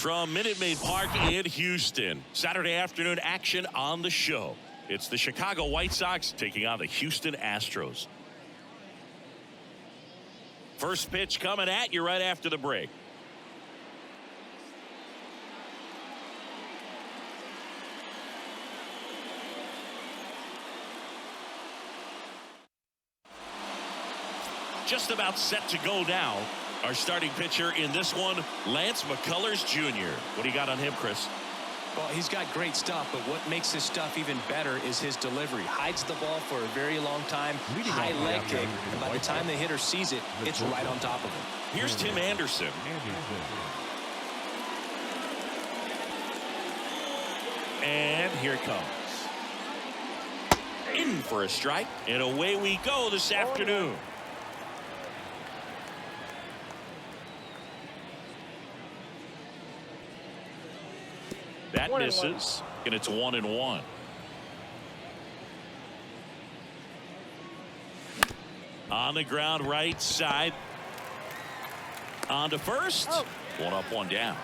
From Minute Maid Park in Houston, Saturday afternoon action on the show. It's the Chicago White Sox taking on the Houston Astros. First pitch coming at you right after the break. Just about set to go now. Our starting pitcher in this one, Lance McCullers Jr. What do you got on him, Chris? Well, he's got great stuff, but what makes his stuff even better is his delivery. Hides the ball for a very long time, high leg kick, and by the time the hitter sees it, it's right on top of him. Here's Tim Anderson. And here it comes. In for a strike, and away we go this afternoon. That misses, and it's 1-1. On the ground, right side. On to first. One up, one down.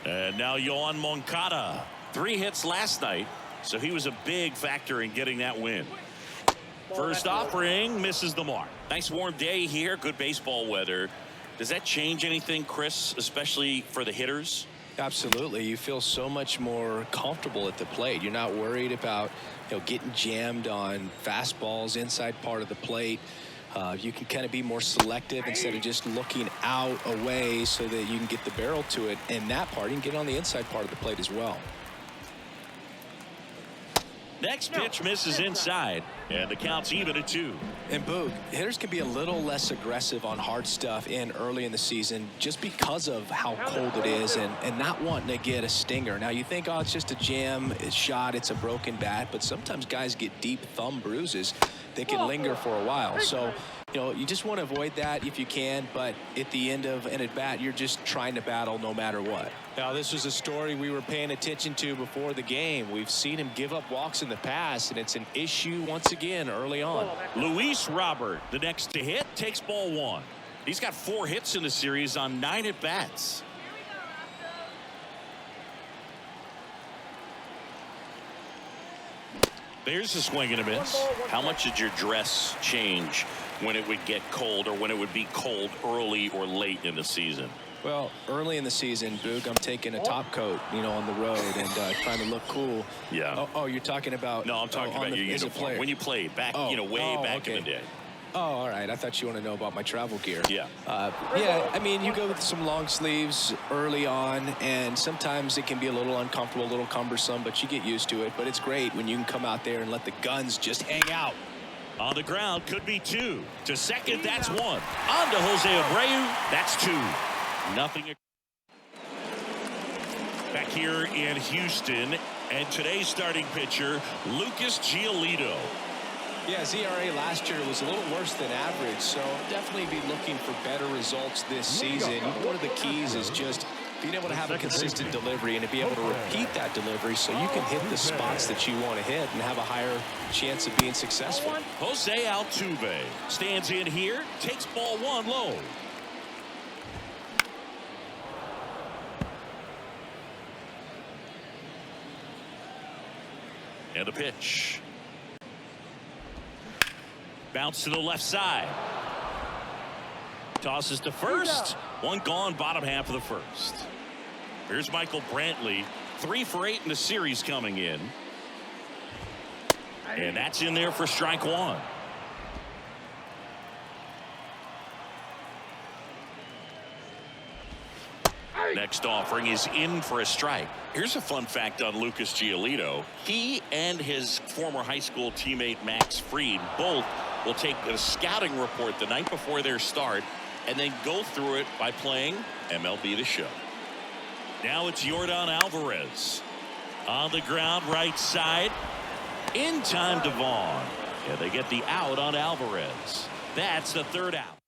And now Yohan Moncada. 3 hits last night, so he was a big factor in getting that win. First offering misses the mark. Nice warm day here. Good baseball weather. Does that change anything, Chris, especially for the hitters? Absolutely. You feel so much more comfortable at the plate. You're not worried about, getting jammed on fastballs inside part of the plate. You can kind of be more selective instead of just looking out away so that you can get the barrel to it. And that part, you can get on the inside part of the plate as well. Next pitch misses inside, and the count's even at 2. And Boog, hitters can be a little less aggressive on hard stuff early in the season just because of how cold it is and not wanting to get a stinger. Now you think, oh, it's just a jam, it's shot, it's a broken bat, but sometimes guys get deep thumb bruises that can linger for a while. So, you just want to avoid that if you can, but at the end of an at-bat, you're just trying to battle no matter what. Now, this was a story we were paying attention to before the game. We've seen him give up walks in the past, and it's an issue once again early on. Luis Robert, the next to hit, takes ball 1. He's got 4 hits in the series on 9 at-bats. There's a swing and a miss. How much did your dress change when it would get cold or when it would be cold early or late in the season? Well, early in the season, Boog, I'm taking a top coat, on the road and trying to look cool. Yeah. Oh, you're talking about? No, I'm talking about your uniform. When you played back, way back in the day. Oh, all right. I thought you want to know about my travel gear. Yeah. I mean, you go with some long sleeves early on, and sometimes it can be a little uncomfortable, a little cumbersome, but you get used to it. But it's great when you can come out there and let the guns just hang out. On the ground, could be 2. To second, that's 1. On to Jose Abreu, that's 2. Nothing. Back here in Houston, and today's starting pitcher, Lucas Giolito. Yeah, his ERA last year was a little worse than average, so definitely be looking for better results this season. One of the keys is just being able to have a consistent delivery and to be able to repeat that delivery so you can hit the spots that you want to hit and have a higher chance of being successful. Jose Altuve stands in here, takes ball 1 low. And a pitch. Bounce to the left side. Tosses to first. 1 gone, bottom half of the first. Here's Michael Brantley. 3 for 8 in the series coming in. And that's in there for strike 1. Next offering is in for a strike. Here's a fun fact on Lucas Giolito. He and his former high school teammate Max Fried both will take a scouting report the night before their start and then go through it by playing MLB The Show. Now it's Yordan Alvarez. On the ground, right side. In time to Vaughn. And they get the out on Alvarez. That's the 3rd out.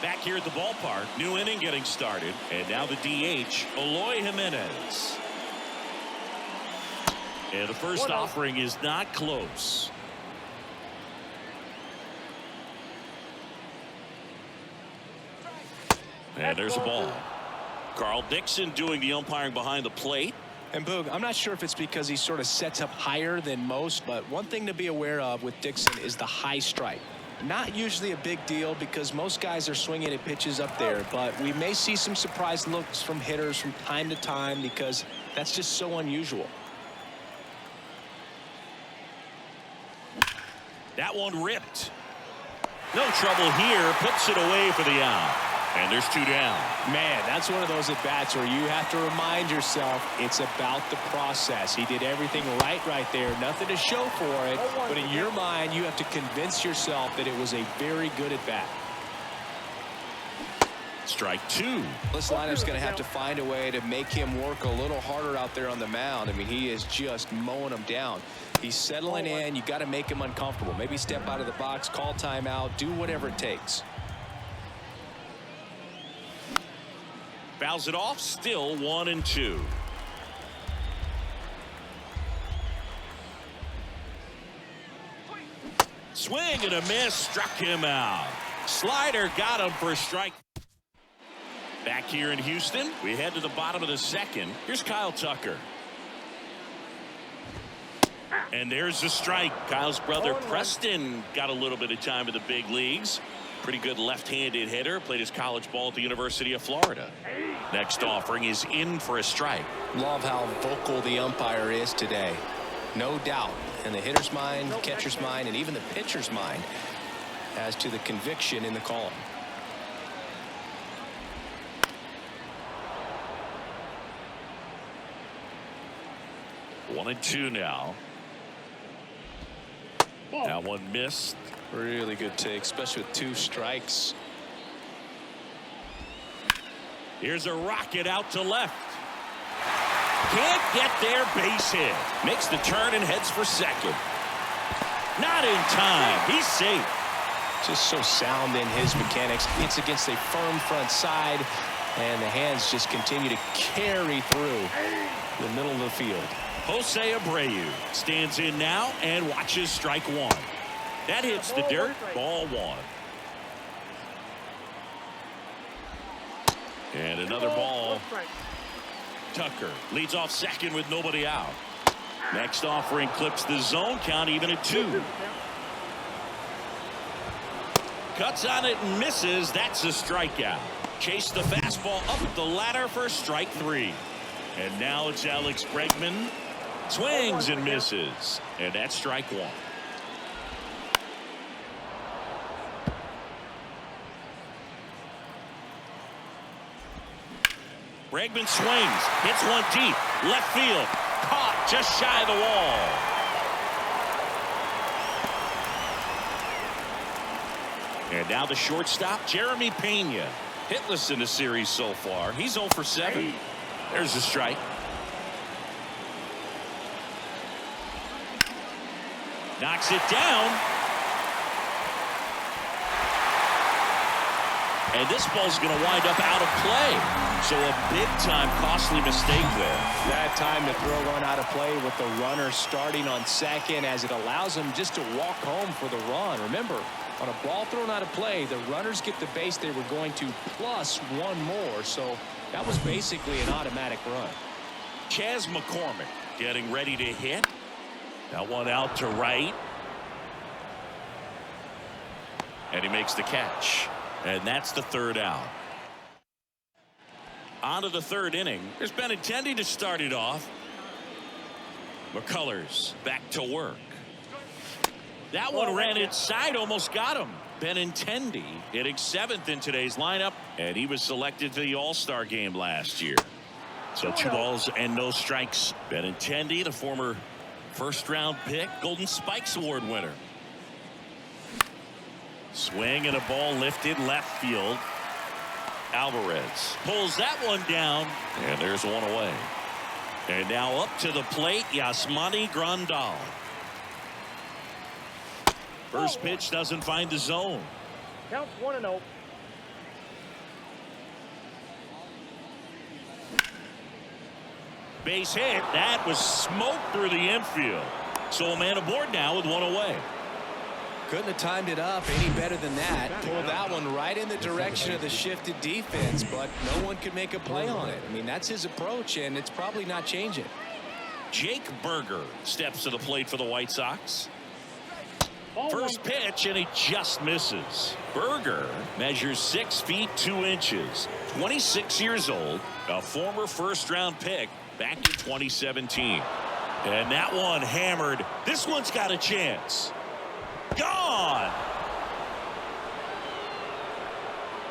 Back here at the ballpark, new inning getting started, and now the DH, Eloy Jimenez. And the first offering is not close. And there's a ball. Carl Dixon doing the umpiring behind the plate. And Boog, I'm not sure if it's because he sort of sets up higher than most, but one thing to be aware of with Dixon is the high strike. Not usually a big deal because most guys are swinging at pitches up there, but we may see some surprise looks from hitters from time to time because that's just so unusual. That one ripped. No trouble here. Puts it away for the out. And there's 2 down. Man, that's one of those at-bats where you have to remind yourself it's about the process. He did everything right there. Nothing to show for it. But in your mind, you have to convince yourself that it was a very good at-bat. Strike 2. This lineup's going to have to find a way to make him work a little harder out there on the mound. I mean, he is just mowing them down. He's settling in. You got to make him uncomfortable. Maybe step out of the box, call timeout, do whatever it takes. Fouls it off. Still 1-2. Swing and a miss. Struck him out. Slider got him for a strike. Back here in Houston, we head to the bottom of the second. Here's Kyle Tucker. And there's the strike. Kyle's brother Preston got a little bit of time in the big leagues. Pretty good left-handed hitter. Played his college ball at the University of Florida. Next offering is in for a strike. Love how vocal the umpire is today. No doubt in the hitter's mind, catcher's mind, and even the pitcher's mind as to the conviction in the call. One and two now. That one missed. Really good take, especially with 2 strikes. Here's a rocket out to left. Can't get there, base hit. Makes the turn and heads for second. Not in time. He's safe. Just so sound in his mechanics. It's against a firm front side, and the hands just continue to carry through the middle of the field. Jose Abreu stands in now and watches strike 1. That hits the dirt. Ball 1. And another ball. Tucker leads off second with nobody out. Next offering clips the zone count even at 2. Cuts on it and misses. That's a strikeout. Chase the fastball up the ladder for strike 3. And now it's Alex Bregman. Swings and misses. And that's strike 1. Bregman swings, hits one deep, left field, caught just shy of the wall. And now the shortstop, Jeremy Pena. Hitless in the series so far. He's 0 for 7. There's a strike. Knocks it down. And this ball's going to wind up out of play. So a big-time costly mistake there. That time to throw one out of play with the runner starting on second, as it allows him just to walk home for the run. Remember, on a ball thrown out of play, the runners get the base they were going to plus 1 more. So that was basically an automatic run. Chas McCormick getting ready to hit. That one out to right. And he makes the catch. And that's the 3rd out. On to the 3rd inning. There's Benintendi to start it off. McCullers back to work. That one ran inside, almost got him. Benintendi hitting 7th in today's lineup, and he was selected for the All-Star game last year. So 2 balls and no strikes. Benintendi, the former first-round pick, Golden Spikes Award winner. Swing and a ball lifted left field. Alvarez pulls that one down, and there's one away. And now up to the plate, Yasmani Grandal. First pitch doesn't find the zone. Counts 1-0. Base hit. That was smoked through the infield. So a man aboard now with 1 away. Couldn't have timed it up any better than that. Pulled that one right in the direction of the shifted defense, but no one could make a play on it. I mean, that's his approach, and it's probably not changing. Jake Berger steps to the plate for the White Sox. First pitch, and he just misses. Berger measures 6 feet 2 inches, 26 years old, a former first-round pick back in 2017. And that one hammered. This one's got a chance. Gone.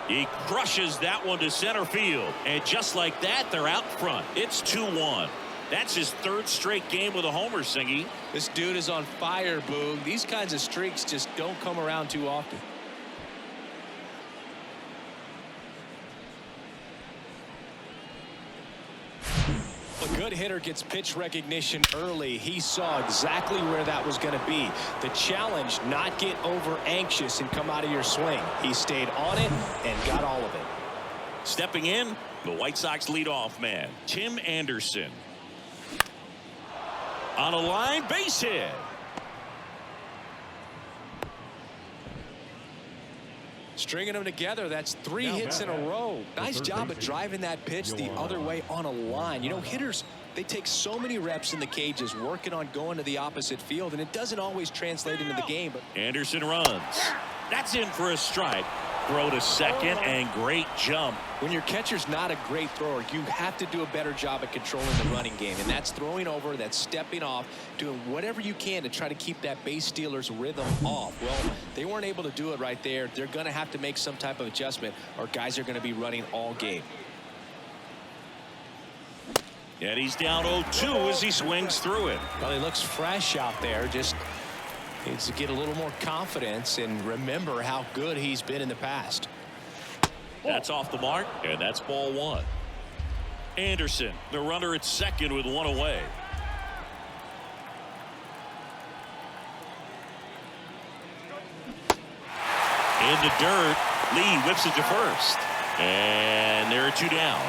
He crushes that one to center field. And just like that, they're out front. It's 2-1. That's his 3rd straight game with a homer, Singy. This dude is on fire, Boog. These kinds of streaks just don't come around too often. A good hitter gets pitch recognition early. He saw exactly where that was going to be. The challenge, not get over anxious and come out of your swing. He stayed on it and got all of it. Stepping in, the White Sox leadoff man, Tim Anderson. On a line, base hit. Stringing them together, that's 3 hits in a row. Nice job of driving that pitch the other way on a line. You know, hitters, they take so many reps in the cages working on going to the opposite field, and it doesn't always translate into the game. But Anderson runs. That's in for a strike. Throw to second, and great jump. When your catcher's not a great thrower, you have to do a better job at controlling the running game, and that's throwing over, that's stepping off, doing whatever you can to try to keep that base stealer's rhythm off. Well, they weren't able to do it right there. They're going to have to make some type of adjustment, or guys are going to be running all game. And he's down 0-2 as he swings through it. Well, he looks fresh out there. Just needs to get a little more confidence and remember how good he's been in the past. That's off the mark, and that's ball 1. Anderson, the runner at second with 1 away. In the dirt, Lee whips it to first. And there are 2 down.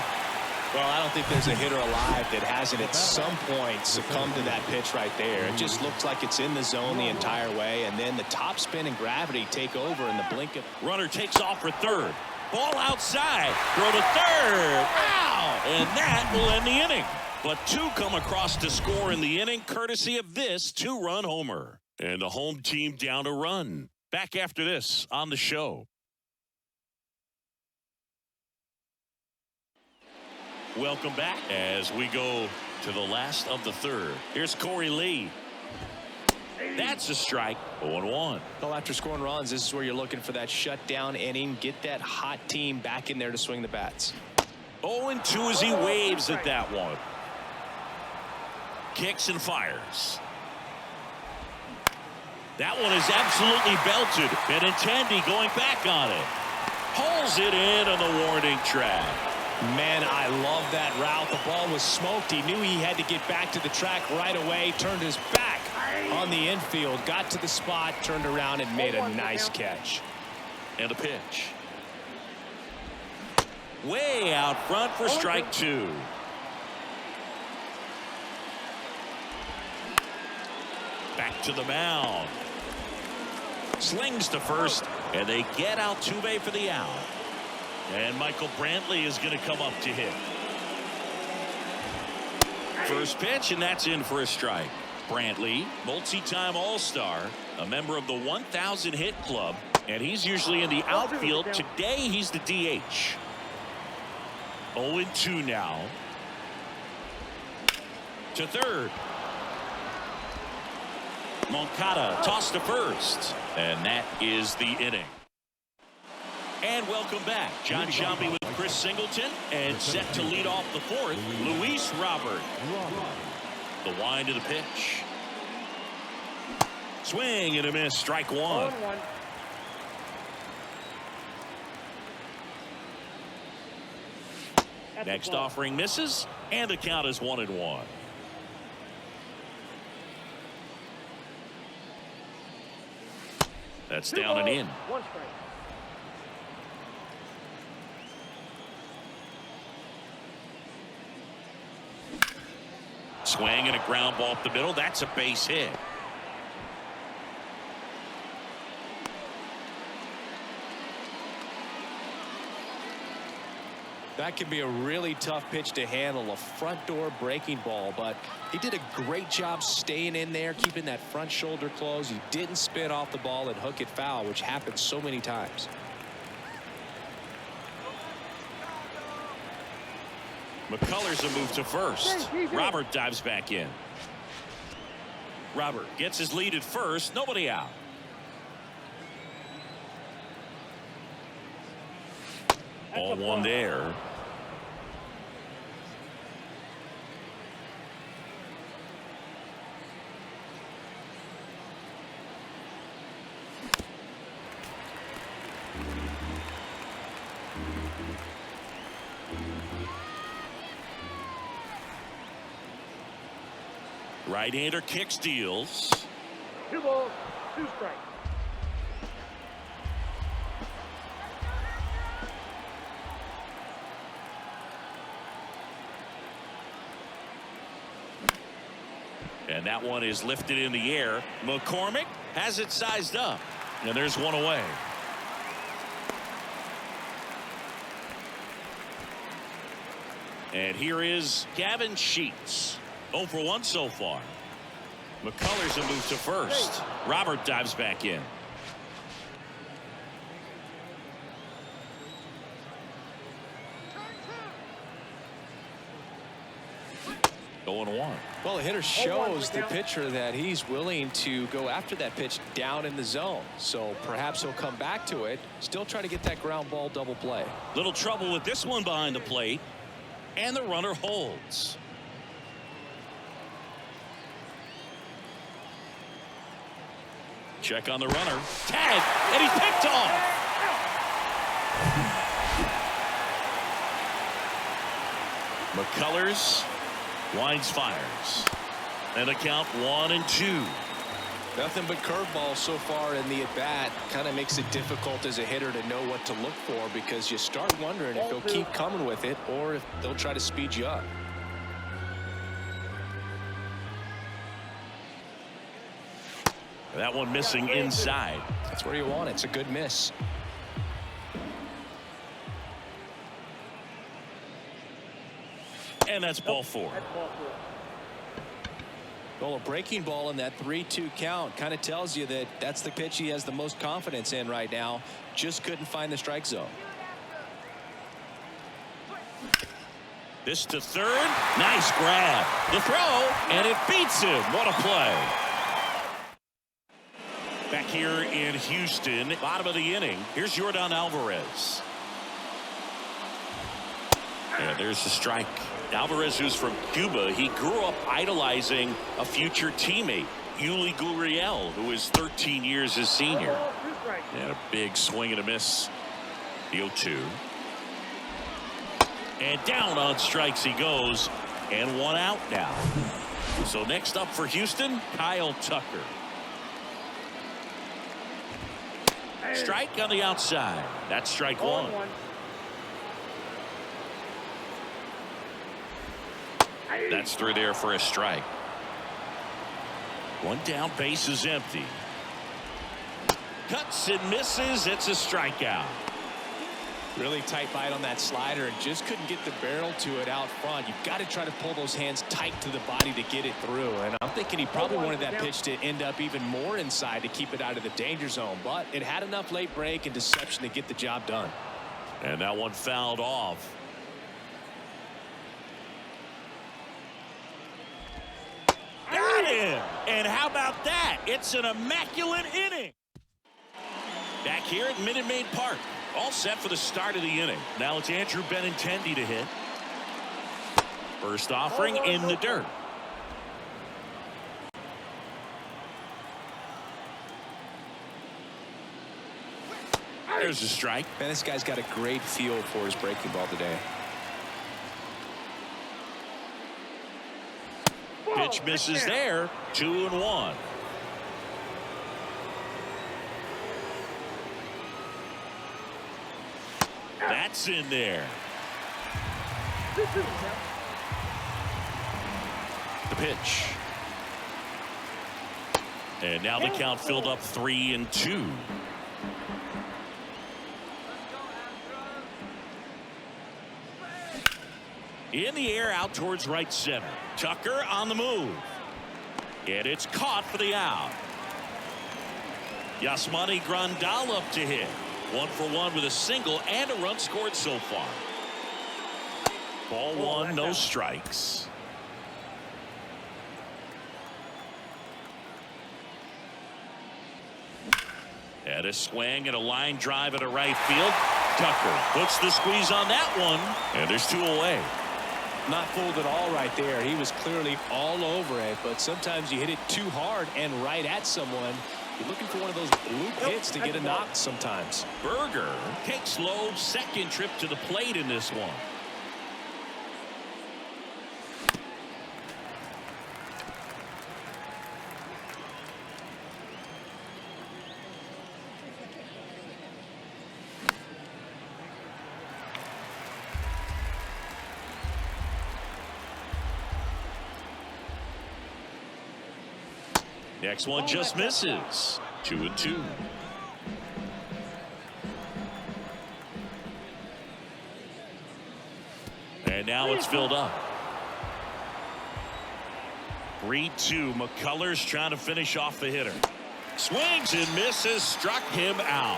Well, I don't think there's a hitter alive that hasn't at some point succumbed to that pitch right there. It just looks like it's in the zone the entire way, and then the top spin and gravity take over in the blink of... Runner takes off for third. Ball outside. Throw to third. Wow! And that will end the inning. But 2 come across to score in the inning, courtesy of this 2-run homer. And the home team down a run. Back after this on the show. Welcome back as we go to the last of the 3rd. Here's Corey Lee. That's a strike. 0-1. Well, after scoring runs, this is where you're looking for that shutdown inning. Get that hot team back in there to swing the bats. 0-2 as he waves at that one. Kicks and fires. That one is absolutely belted. Benintendi going back on it. Pulls it in on the warning track. Man, I love that route. The ball was smoked. He knew he had to get back to the track right away. Turned his back on the infield. Got to the spot, turned around, and made a nice catch. And a pitch. Way out front for strike 2. Back to the mound. Slings to first, and they get Altuve for the out. And Michael Brantley is going to come up to hit. First pitch, and that's in for a strike. Brantley, multi-time All-Star, a member of the 1,000 hit club, and he's usually in the outfield. Today, he's the DH. 0-2 now. To third. Moncada tossed to first, and that is the inning. And welcome back. John Shelby with Chris Singleton, and set to lead off the 4th, Luis Robert. The wind of the pitch. Swing and a miss, strike 1. Next offering misses, and the count is 1-1. That's down and in. Swing and a ground ball up the middle. That's a base hit. That can be a really tough pitch to handle, a front door breaking ball, but he did a great job staying in there, keeping that front shoulder closed. He didn't spin off the ball and hook it foul, which happens so many times. McCullers a move to first. Robert dives back in. Robert gets his lead at first. Nobody out. Ball one there. Right-hander kicks, deals. 2 balls, 2 strikes. And that one is lifted in the air. McCormick has it sized up. And there's one away. And here is Gavin Sheets. 0 for 1 so far. McCullers a move to first. Robert dives back in. Going 1. Well, the hitter shows the pitcher that he's willing to go after that pitch down in the zone. So perhaps he'll come back to it. Still try to get that ground ball double play. Little trouble with this one behind the plate. And the runner holds. Check on the runner. Tag. And he's picked off. McCullers winds, fires. And a count 1-2. Nothing but curveballs so far in the at-bat. Kind of makes it difficult as a hitter to know what to look for, because you start wondering if they'll keep coming with it or if they'll try to speed you up. That one missing inside. That's where you want it. It's a good miss. And that's ball 4. Well, a breaking ball in that 3-2 count kind of tells you that that's the pitch he has the most confidence in right now. Just couldn't find the strike zone. This to third. Nice grab. The throw, and it beats him. What a play. Back here in Houston, bottom of the inning. Here's Yordan Alvarez. And there's the strike. Alvarez, who's from Cuba, he grew up idolizing a future teammate, Yuli Gurriel, who is 13 years his senior. And a big swing and a miss. The 0-2. And down on strikes he goes. And 1 out now. So next up for Houston, Kyle Tucker. Strike on the outside. That's strike 1. That's through there for a strike. 1 down, base is empty. Cuts and misses. It's a strikeout. Really tight bite on that slider and just couldn't get the barrel to it out front. You've got to try to pull those hands tight to the body to get it through. And I'm thinking he probably wanted that pitch to end up even more inside to keep it out of the danger zone. But it had enough late break and deception to get the job done. And that one fouled off. Got him! And how about that? It's an immaculate inning. Back here at Minute Maid Park. All set for the start of the inning. Now it's Andrew Benintendi to hit. First offering in the dirt. There's a strike. Man, this guy's got a great feel for his breaking ball today. Pitch misses there. 2-1. That's in there. The pitch. And now the count filled up 3-2. In the air out towards right center. Tucker on the move. And it's caught for the out. Yasmani Grandal up to hit. 1 for 1 with a single and a run scored so far. Ball one, no strikes. And a swing and a line drive at a right field. Tucker puts the squeeze on that one, and there's 2 away. Not fooled at all right there. He was clearly all over it, but sometimes you hit it too hard and right at someone. You're looking for one of those bloop hits to get a knock sometimes. Berger takes low, second trip to the plate in this one. Next one just misses. 2-2. And now it's filled up. 3-2. McCullers trying to finish off the hitter. Swings and misses. Struck him out.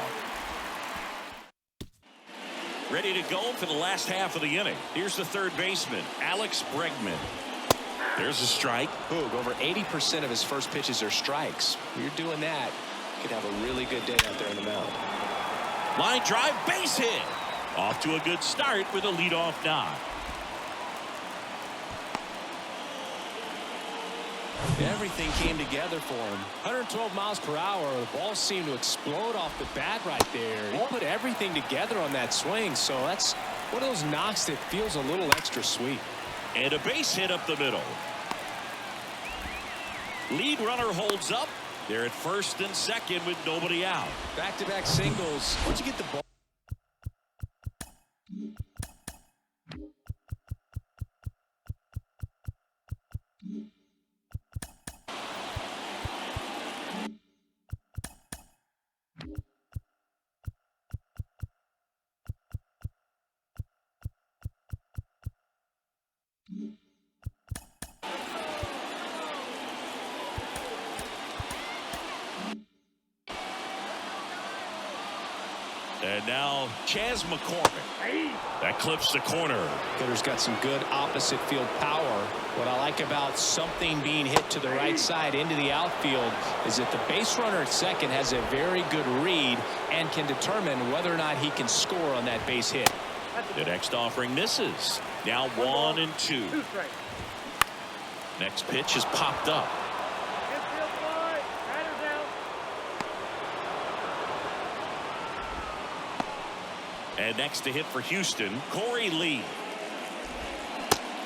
Ready to go for the last half of the inning. Here's the third baseman, Alex Bregman. There's a strike. Boog, over 80% of his first pitches are strikes. When you're doing that, you could have a really good day out there on the mound. Line drive, base hit. Off to a good start with a leadoff knock. Everything came together for him. 112 miles per hour. The ball seemed to explode off the bat right there. He put everything together on that swing, so that's one of those knocks that feels a little extra sweet. And a base hit up the middle. Lead runner holds up. They're at first and second with nobody out. Back-to-back singles. Once you get the ball. And now Chas McCormick. That clips the corner. Hitter's got some good opposite field power. What I like about something being hit to the right side into the outfield is that the base runner at second has a very good read and can determine whether or not he can score on that base hit. The next offering misses. Now 1-2. Next pitch is popped up. And next to hit for Houston, Corey Lee.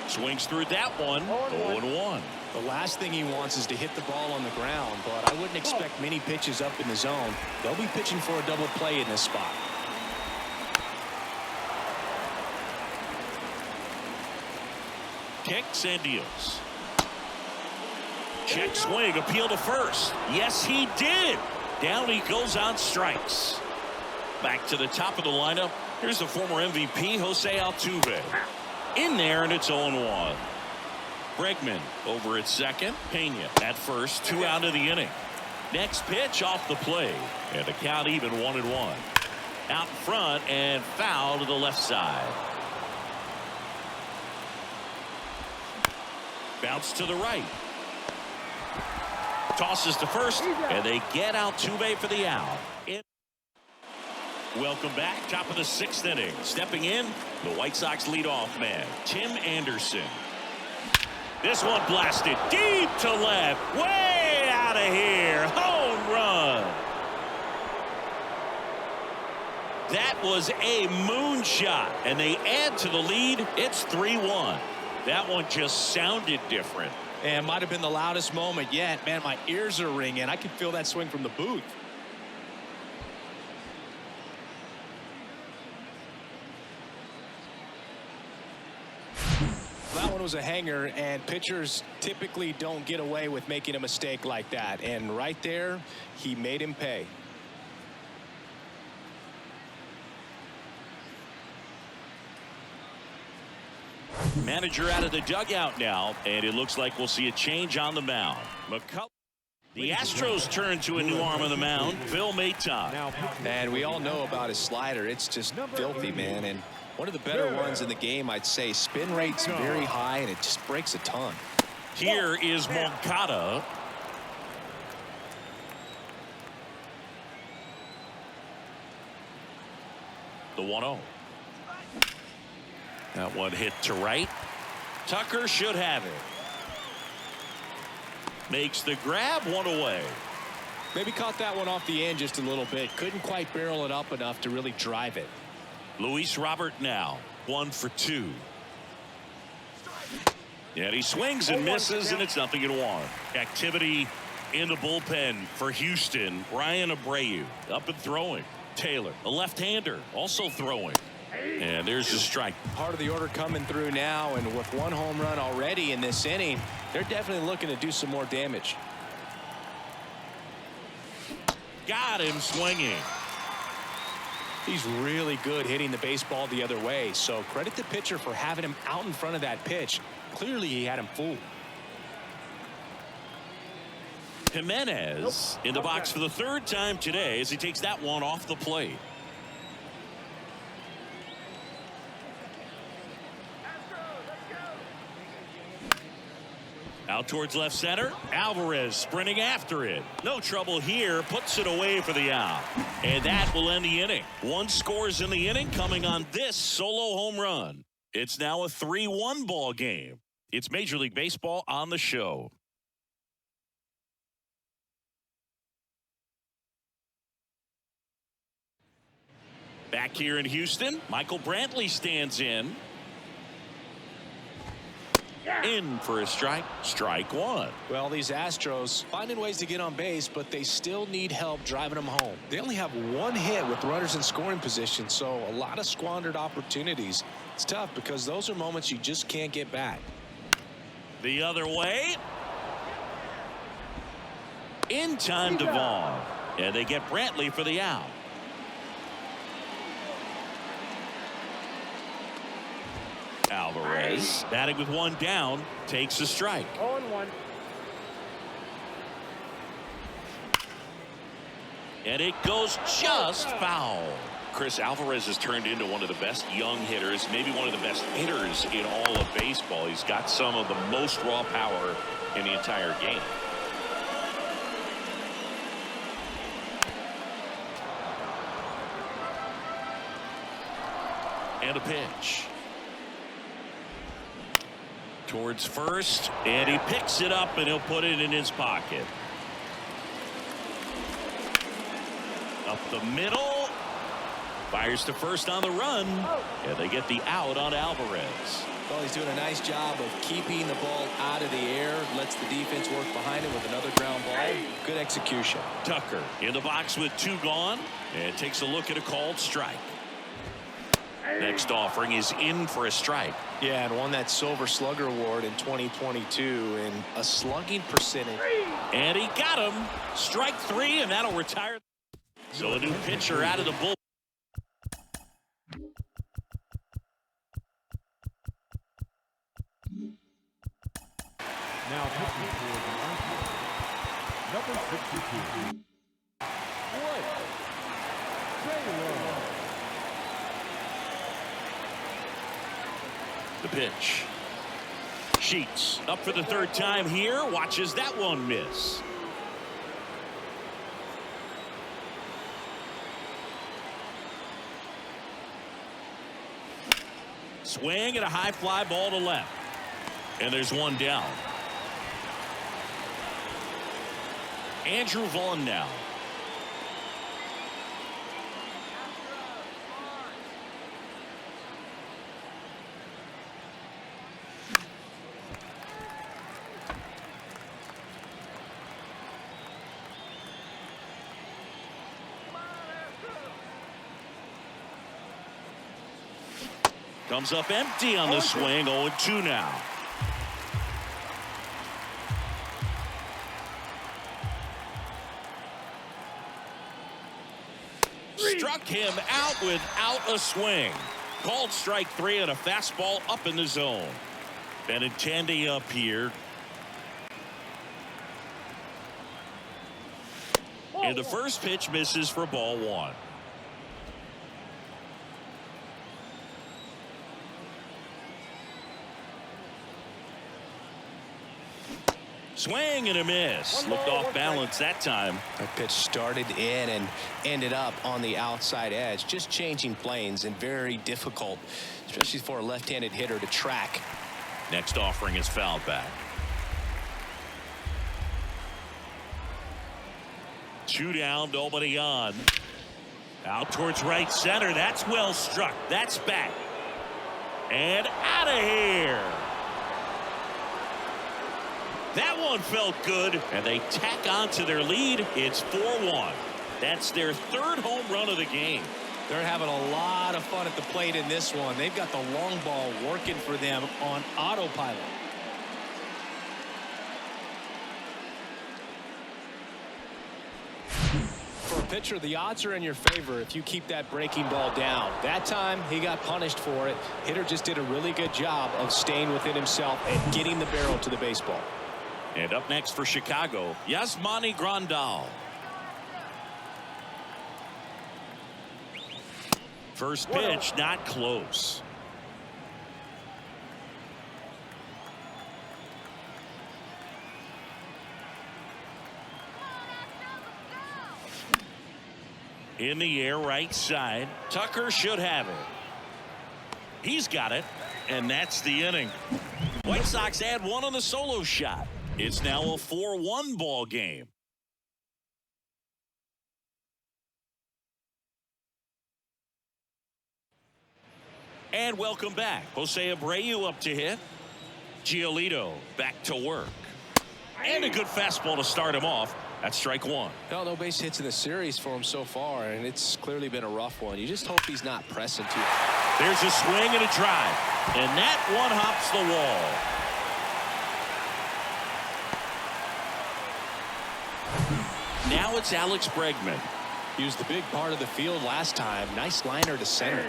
Swings through that one. 0-1. The last thing he wants is to hit the ball on the ground, but I wouldn't expect many pitches up in the zone. They'll be pitching for a double play in this spot. Kicks and deals. Check swing, appeal to first. Yes, he did. Down he goes on strikes. Back to the top of the lineup. Here's the former MVP, Jose Altuve. In there, and it's 0-1. Bregman over at second. Pena at first. 2 out of the inning. Next pitch off the play. And the count even 1-1. Out front and foul to the left side. Bounce to the right. Tosses to first, and they get Altuve for the out. Welcome back. Top of the 6th inning. Stepping in, the White Sox leadoff man, Tim Anderson. This one blasted deep to left. Way out of here. Home run. That was a moonshot, and they add to the lead. It's 3-1. That one just sounded different. And might have been the loudest moment yet. Man, my ears are ringing. I can feel that swing from the booth. That one was a hanger, and pitchers typically don't get away with making a mistake like that. And right there, he made him pay. Manager out of the dugout now, and it looks like we'll see a change on the mound. McCullough. The Astros turn to a new arm on the mound, Phil Maton. And we all know about his slider. It's just filthy, man. And one of the better ones in the game, I'd say. Spin rate's very high, and it just breaks a ton. Here is Moncada. The 1-0. That one hit to right. Tucker should have it. Makes the grab, one away. Maybe caught that one off the end just a little bit. Couldn't quite barrel it up enough to really drive it. Luis Robert now 1 for 2. And he swings and misses, and it's 0-1. Activity in the bullpen for Houston. Ryan Abreu up and throwing. Taylor, a left-hander, also throwing. And there's a strike. Part of the order coming through now, and with 1 home run already in this inning, they're definitely looking to do some more damage. Got him swinging. He's really good hitting the baseball the other way, so credit the pitcher for having him out in front of that pitch. Clearly he had him fooled. Jimenez in the box for the 3rd time today as he takes that one off the plate. Out towards left center. Alvarez sprinting after it. No trouble here. Puts it away for the out. And that will end the inning. 1 scores in the inning coming on this solo home run. It's now a 3-1 ball game. It's Major League Baseball on the show. Back here in Houston, Michael Brantley stands in. In for a strike. Strike 1. Well, these Astros finding ways to get on base, but they still need help driving them home. They only have 1 hit with runners in scoring position, so a lot of squandered opportunities. It's tough because those are moments you just can't get back. The other way. In time to Vaughn. And they get Brantley for the out. Alvarez batting with 1 down, takes a strike. 0-1. And it goes just foul. Chris, Alvarez has turned into one of the best young hitters, maybe one of the best hitters in all of baseball. He's got some of the most raw power in the entire game. And a pitch. Towards first, and he picks it up and he'll put it in his pocket. Up the middle. Fires to first on the run. And they get the out on Alvarez. Well, he's doing a nice job of keeping the ball out of the air. Lets the defense work behind it with another ground ball. Good execution. Tucker in the box with 2 gone. And takes a look at a called strike. Next offering is in for a strike. Yeah, and won that Silver Slugger Award in 2022 and a slugging percentage. And he got him. Strike 3, and that'll retire. So a new pitcher out of the bullpen. Now pitching for the number 62. The pitch. Sheets up for the 3rd time here. Watches that one miss. Swing and a high fly ball to left. And there's 1 down. Andrew Vaughn now. Comes up empty on the swing. 0-2 now. Struck him out without a swing. Called strike 3 and a fastball up in the zone. Benintendi up here. And the first pitch misses for ball one. Swing and a miss. Looked off balance that time. That pitch started in and ended up on the outside edge. Just changing planes and very difficult, especially for a left-handed hitter to track. Next offering is fouled back. 2 down, nobody on. Out towards right center. That's well struck. That's back. And out of here. That one felt good, and they tack on to their lead. It's 4-1. That's their third home run of the game. They're having a lot of fun at the plate in this one. They've got the long ball working for them on autopilot. For a pitcher, the odds are in your favor if you keep that breaking ball down. That time, he got punished for it. Hitter just did a really good job of staying within himself and getting the barrel to the baseball. And up next for Chicago, Yasmani Grandal. First pitch, not close. In the air, right side. Tucker should have it. He's got it, and that's the inning. White Sox add one on the solo shot. It's now a 4-1 ball game. And welcome back. Jose Abreu up to hit. Giolito back to work. And a good fastball to start him off. That's strike one. No base hits in the series for him so far, and it's clearly been a rough one. You just hope he's not pressing too hard. There's a swing and a drive. And that one hops the wall. Now it's Alex Bregman. He was the big part of the field last time. Nice liner to center.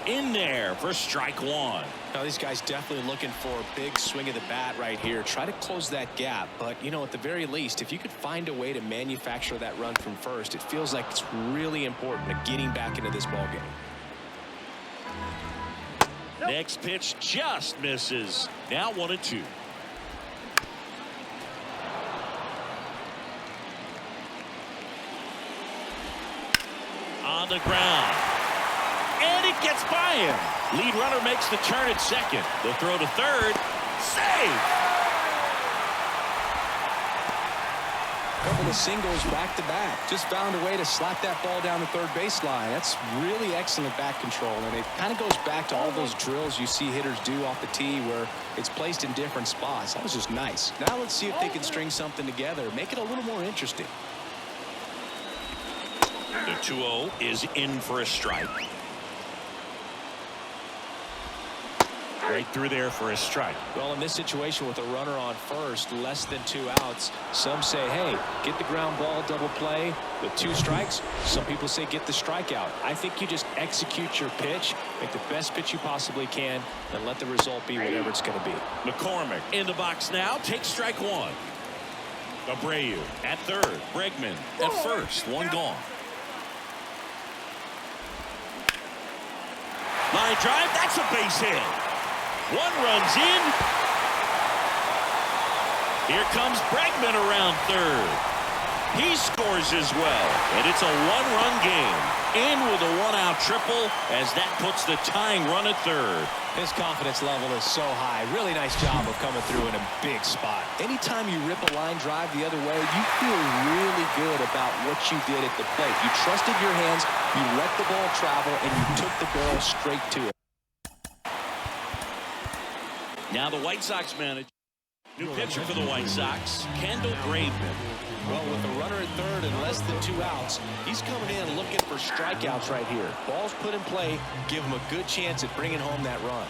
In there for strike one. Now these guys definitely looking for a big swing of the bat right here. Try to close that gap. But, you know, at the very least, if you could find a way to manufacture that run from first, it feels like it's really important to getting back into this ball game. Next pitch just misses. Now 1-2. On the ground. And it gets by him. Lead runner makes the turn at second. The throw to third. Save. Couple of singles back to back. Just found a way to slap that ball down the third baseline. That's really excellent bat control. And it kind of goes back to all those drills you see hitters do off the tee where it's placed in different spots. That was just nice. Now let's see if they can string something together. Make it a little more interesting. The 2-0 is in for a strike. Right through there for a strike. Well, in this situation with a runner on first, less than 2 outs, some say, hey, get the ground ball, double play with 2 strikes. Some people say get the strikeout. I think you just execute your pitch, make the best pitch you possibly can, and let the result be whatever it's going to be. McCormick in the box now. Takes strike one. Abreu at third. Bregman at first. One gone. Line drive. That's a base hit. One runs in. Here comes Bregman around third. He scores as well. And it's a 1-run game. In with a 1-out triple as that puts the tying run at third. His confidence level is so high. Really nice job of coming through in a big spot. Anytime you rip a line drive the other way, you feel really good about what you did at the plate. You trusted your hands, you let the ball travel, and you took the barrel straight to it. Now the White Sox manager. New pitcher for the White Sox, Kendall Graveman. Well, with a runner at third and less than 2 outs, he's coming in looking for strikeouts right here. Ball's put in play, give him a good chance at bringing home that run.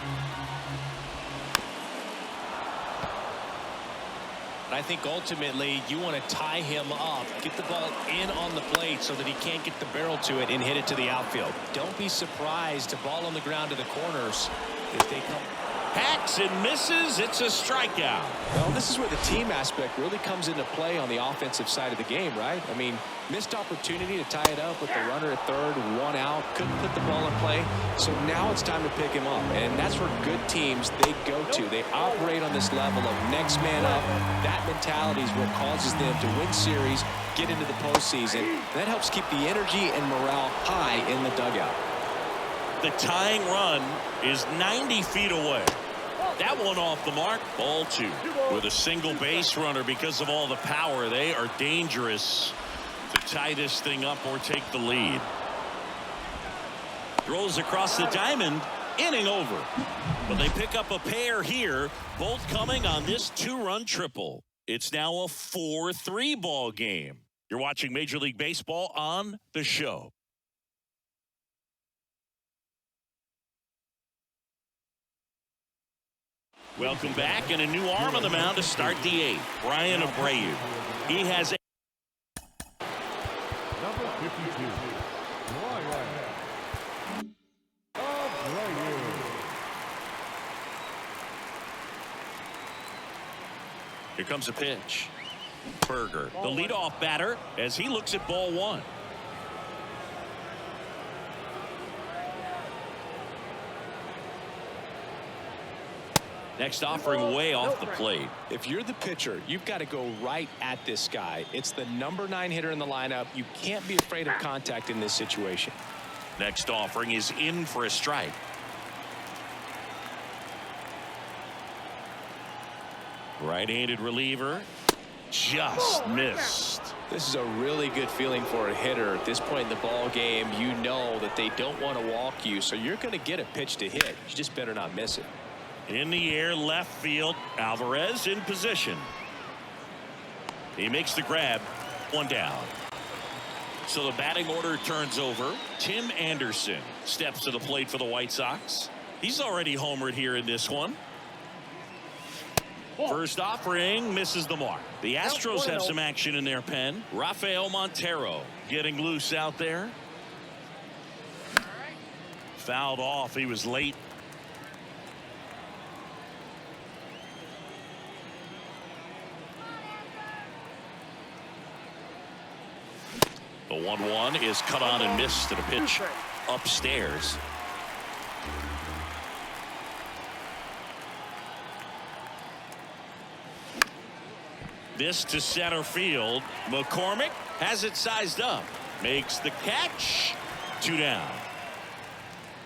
I think ultimately you want to tie him up, get the ball in on the plate so that he can't get the barrel to it and hit it to the outfield. Don't be surprised to ball on the ground to the corners if they come. Hacks and misses. It's a strikeout. Well, this is where the team aspect really comes into play on the offensive side of the game, right? I mean, missed opportunity to tie it up with the runner at third, one out, couldn't put the ball in play. So now it's time to pick him up, and that's where good teams, they go to. They operate on this level of next man up. That mentality is what causes them to win series, get into the postseason. That helps keep the energy and morale high in the dugout. The tying run is 90 feet away. That one off the mark. Ball 2. With a single base runner, because of all the power, they are dangerous to tie this thing up or take the lead. Throws across the diamond. Inning over. But they pick up a pair here, both coming on this 2-run triple. It's now a 4-3 ball game. You're watching Major League Baseball on The Show. Welcome back, and a new arm on the mound to start the 8th. Brian Abreu. He has a Number 52. Abreu. Here comes a pitch. Berger, the leadoff batter, as he looks at ball 1. Next offering way off the plate. If you're the pitcher, you've got to go right at this guy. It's the number 9 hitter in the lineup. You can't be afraid of contact in this situation. Next offering is in for a strike. Right-handed reliever. Just missed. This is a really good feeling for a hitter. At this point in the ball game, you know that they don't want to walk you, so you're going to get a pitch to hit. You just better not miss it. In the air, left field. Alvarez in position. He makes the grab. 1 down. So the batting order turns over. Tim Anderson steps to the plate for the White Sox. He's already homered here in this one. First offering misses the mark. The Astros have some action in their pen. Rafael Montero getting loose out there. Fouled off. He was late. The 1-1 is cut on and missed to the pitch upstairs. This to center field. McCormick has it sized up. Makes the catch. 2 down.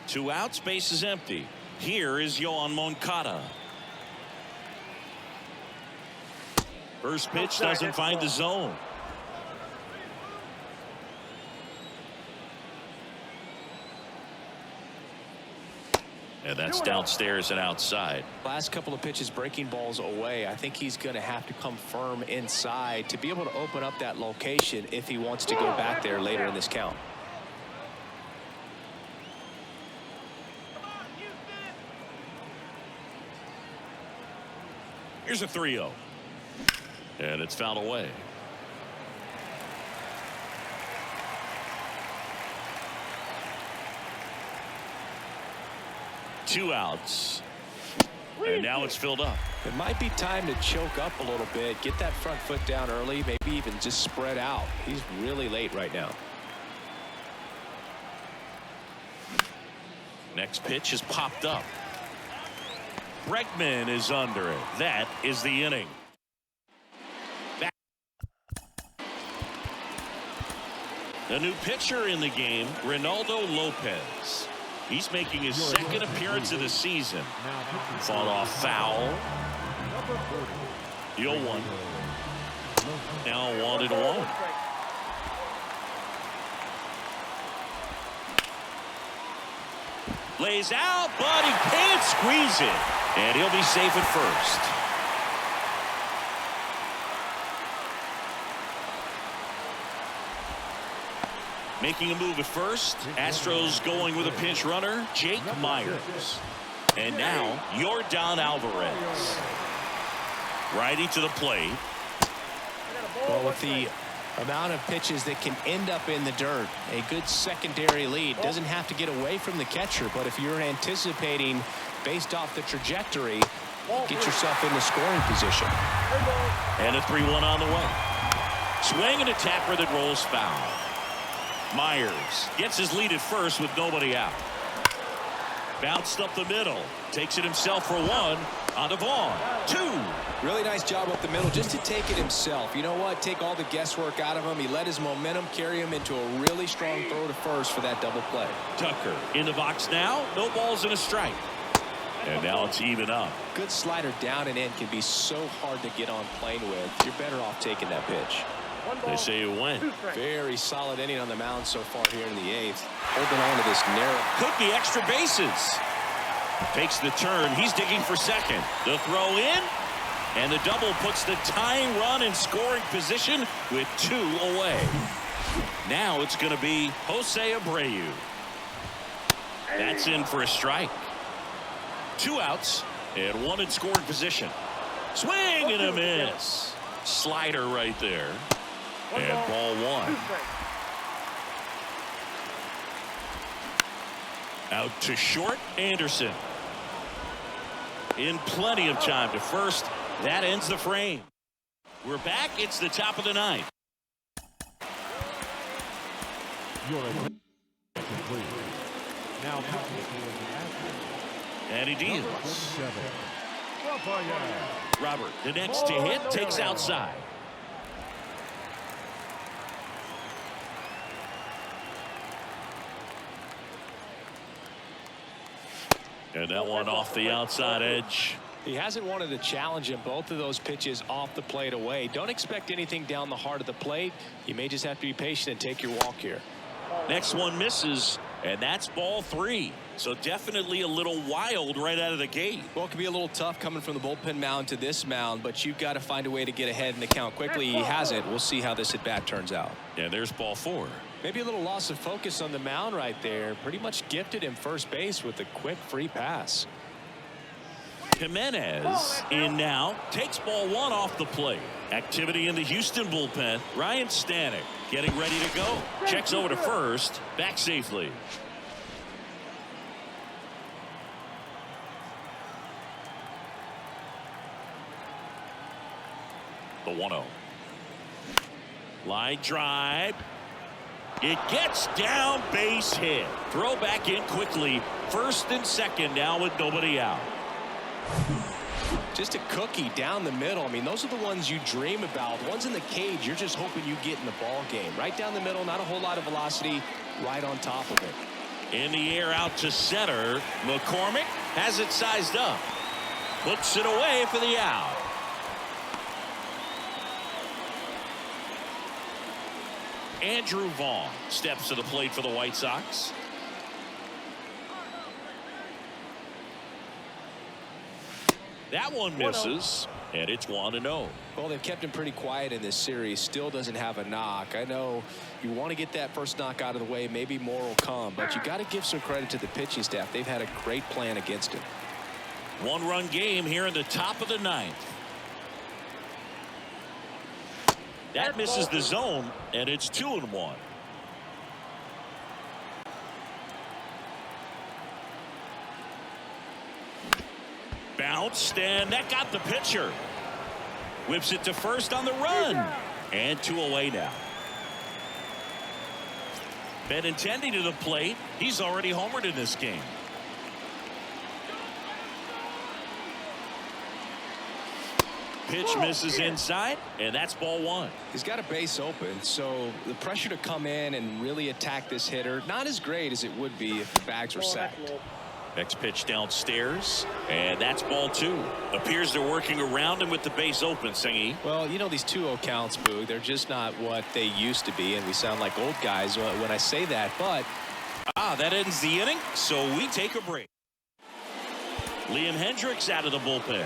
2 outs. Base is empty. Here is Yoan Moncada. First pitch doesn't find the zone. And that's downstairs and outside. Last couple of pitches breaking balls away. I think he's going to have to come firm inside to be able to open up that location if he wants to go back there later in this count. Here's a 3-0. And it's fouled away. Two outs. And now it's filled up. It might be time to choke up a little bit, get that front foot down early, maybe even just spread out. He's really late right now. Next pitch is popped up. Bregman is under it. That is the inning. Back. The new pitcher in the game, Ronaldo Lopez. He's making his second appearance of the season. Fought off foul. 0-1. Now 1-1. Lays out, but he can't squeeze it. And he'll be safe at first. Making a move at first. Astros going with a pinch runner, Jake Myers. And now, Yordan Alvarez. Righty to the plate. Well, with the Amount of pitches that can end up in the dirt. A good secondary lead. Doesn't have to get away from the catcher, but if you're anticipating based off the trajectory, get yourself in the scoring position. And a 3-1 on the way. Swing and a tapper that rolls foul. Myers gets his lead at first with nobody out. Bounced up the middle. Takes it himself for 1. On to Vaughn. 2. Really nice job up the middle just to take it himself. You know what? Take all the guesswork out of him. He let his momentum carry him into a really strong throw to first for that double play. Tucker in the box now. No balls and a strike. And now it's even up. Good slider down and in can be so hard to get on plane with. You're better off taking that pitch. They say it went. Very solid inning on the mound so far here in the 8th. Holding on to this narrow. Could be extra bases. Takes the turn. He's digging for second. The throw in. And the double puts the tying run in scoring position with 2 away. Now it's going to be Jose Abreu. That's in for a strike. 2 outs and 1 in scoring position. Swing and a miss. Slider right there. And ball 1. Out to short, Anderson. In plenty of time to first. That ends the frame. We're back. It's the top of the 9th. Now, And he deals. Robert, the next to hit, takes outside. And that one off the outside edge. He hasn't wanted to challenge him. Both of those pitches off the plate away. Don't expect anything down the heart of the plate. You may just have to be patient and take your walk here. Next one misses, and that's ball 3. So definitely a little wild right out of the gate. Well, it can be a little tough coming from the bullpen mound to this mound, but you've got to find a way to get ahead in the count quickly. He hasn't. We'll see how this at bat turns out. And there's ball 4. Maybe a little loss of focus on the mound right there. Pretty much gifted him first base with a quick free pass. Jimenez in now, takes ball 1 off the plate. Activity in the Houston bullpen. Ryan Stanek getting ready to go. Checks over to first, back safely. The 1-0. Line drive. It gets down, base hit. Throw back in quickly. First and second now with nobody out. Just a cookie down the middle. I mean, those are the ones you dream about. The ones in the cage, you're just hoping you get in the ball game. Right down the middle, not a whole lot of velocity, right on top of it. In the air out to center. McCormick has it sized up. Puts it away for the out. Andrew Vaughn steps to the plate for the White Sox. That one misses, and it's 1-0. Well, they've kept him pretty quiet in this series. Still doesn't have a knock. I know you want to get that first knock out of the way. Maybe more will come, but you got to give some credit to the pitching staff. They've had a great plan against him. 1-run game here in the top of the 9th. That misses the zone, and it's 2-1. Bounced, and that got the pitcher. Whips it to first on the run. And 2 away now. Benintendi to the plate. He's already homered in this game. Pitch misses inside, and that's ball 1. He's got a base open, so the pressure to come in and really attack this hitter, not as great as it would be if the bags were sacked. Next pitch downstairs, and that's ball 2. Appears they're working around him with the base open, Singy. Well, you know, these 2-0 counts, Boog, they're just not what they used to be, and we sound like old guys when I say that, but that ends the inning, so we take a break. Liam Hendricks out of the bullpen.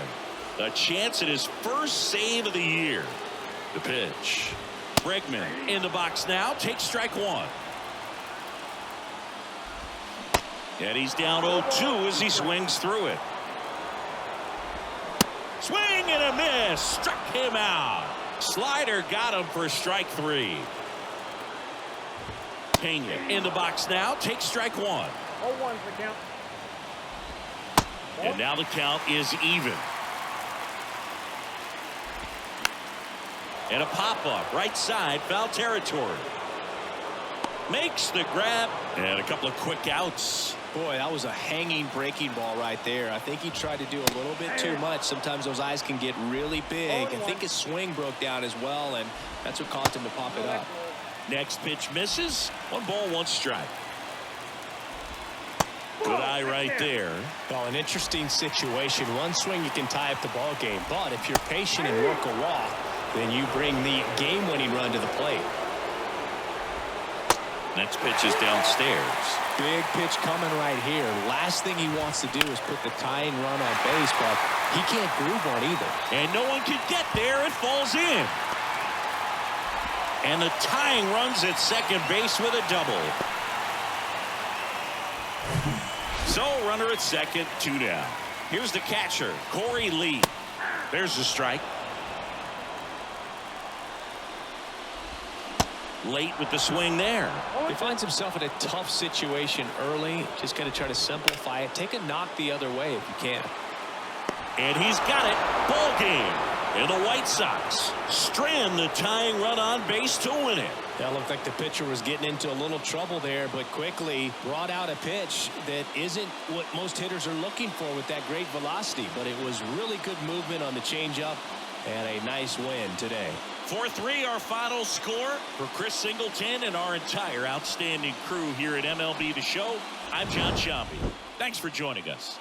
A chance at his first save of the year. The pitch. Bregman in the box now. Takes strike 1. And he's down 0-2 as he swings through it. Swing and a miss. Struck him out. Slider got him for strike 3. Pena in the box now. Takes strike 1. 0-1 for count. And now the count is even. And a pop-up right side, foul territory. Makes the grab, and a couple of quick outs. Boy, that was a hanging breaking ball right there. I think he tried to do a little bit too much. Sometimes those eyes can get really big. I think his swing broke down as well, and that's what caused him to pop it up. Next pitch misses. 1 ball, 1 strike. Good eye right there. Well, an interesting situation. One swing, you can tie up the ball game. But if you're patient and work a walk, then you bring the game-winning run to the plate. Next pitch is downstairs. Big pitch coming right here. Last thing he wants to do is put the tying run on base, but he can't groove one either. And no one can get there. It falls in. And the tying runs at second base with a double. So runner at second, 2 down. Here's the catcher, Corey Lee. There's the strike. Late with the swing there. He finds himself in a tough situation early. Just got to try to simplify it. Take a knock the other way if you can. And he's got it. Ball game. And the White Sox strand the tying run on base to win it. That looked like the pitcher was getting into a little trouble there, but quickly brought out a pitch that isn't what most hitters are looking for with that great velocity. But it was really good movement on the changeup and a nice win today. 4-3 our final score. For Chris Singleton and our entire outstanding crew here at MLB The Show, I'm John Sciambi. Thanks for joining us.